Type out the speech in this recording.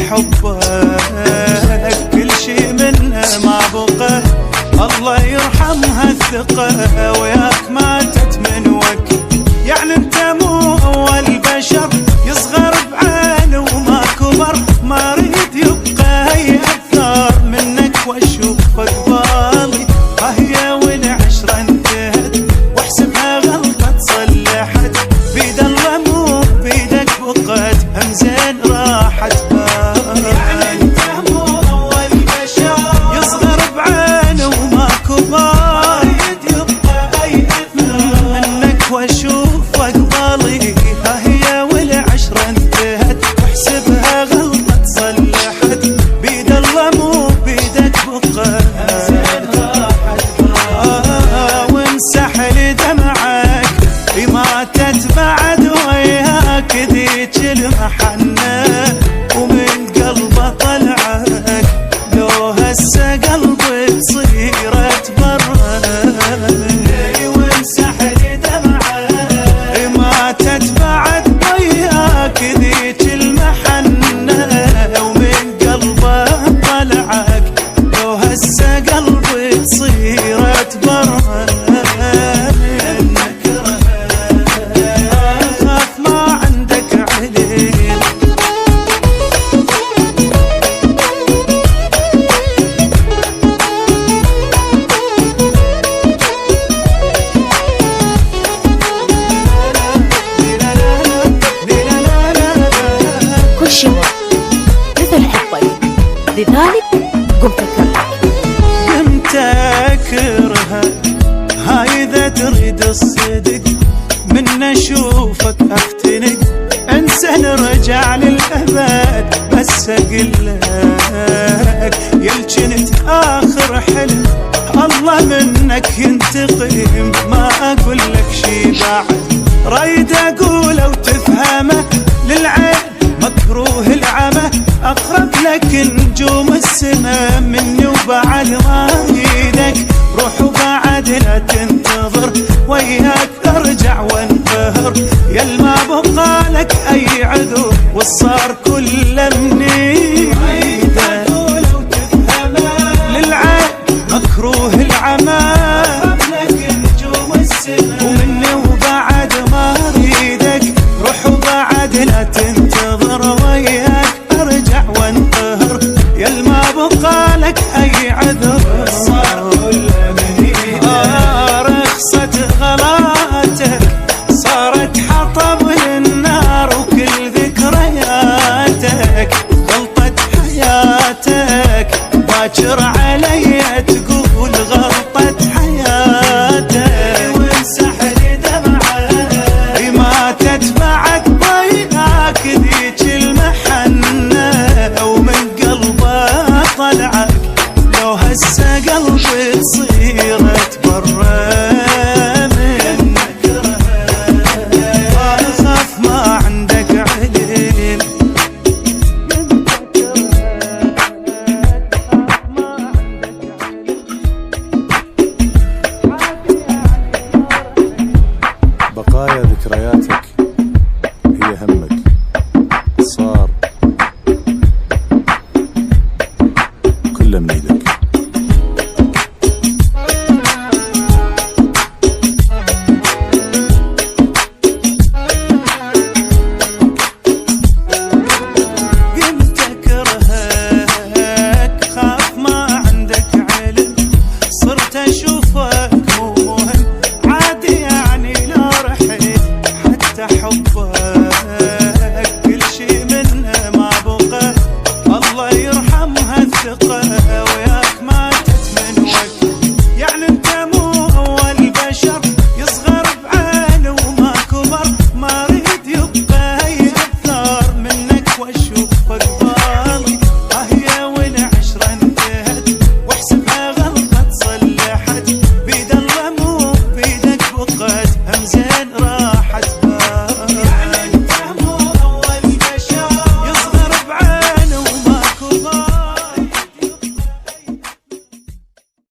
حبك كل شي منه ما بقى، الله يرحمها الثقة وياك ماتت من وقت. يعني انت مو اول بشر يصغر بعينه وما كبر، ما اريد يبقى هي اكثر منك واشوفك بالي. هي والعشرة انتهت واحسبها غلطة تصلحت، بيد الله مو بيدك بقت همزين راحت بالي. يعني انت مو اول بشر يصغر بعينه وما كبر، اريد يبقى اي اثر منك واشوفك بالي. هي والعشرة انتهت واحسبها غلطة تصلحت، بيد الله مو بيدك بقت وامسح لي دمعك. ماتت بعد وياك ذيك المحنة ومن قلبه طلعك، لو هسه قلبي بصيرت برا. وامسح لي دمعك. ماتت بعد وياك ذيك المحنة ومن قلبه طلعك، لو هسه قلبي بصيرت برا. مثل حبك لذلك قمت أكرهها. هاي إذا تريد الصدق من أشوفك أفتنق، انسى نرجع للأبد. بس أقول لك يلجنت آخر حلم، الله منك ينتقم. ما أقول لك شي بعد رايد أقوله وتفهمه، للعين مكروه العمى أقرب لك نجوم السما مني وبعد ما ايدك. روح وبعد لا تنتظر وياك ارجع وانبهر، يل ما بقى لك اي عذر والصار كله مني عيده. للعين مكروه العمى أقرب لك نجوم السما ومني وبعد ما اريدك. روح وبعد لا تنتظر وياك ارجع وانقهر، يل ما بقى لك اي عذر صار كله مني. رخصت غلاتك صارت حطب للنار، وكل ذكرياتك غلطة حياتك. باكر علي تقول غلطة حياتك. وامسح لي دمعك. ماتت بعد وياك ذيك المحنة ومن قلبه طلعك، لو هسه قلبي صيرت برا منك. اخاف ما عندك علم. بقايا ذكريات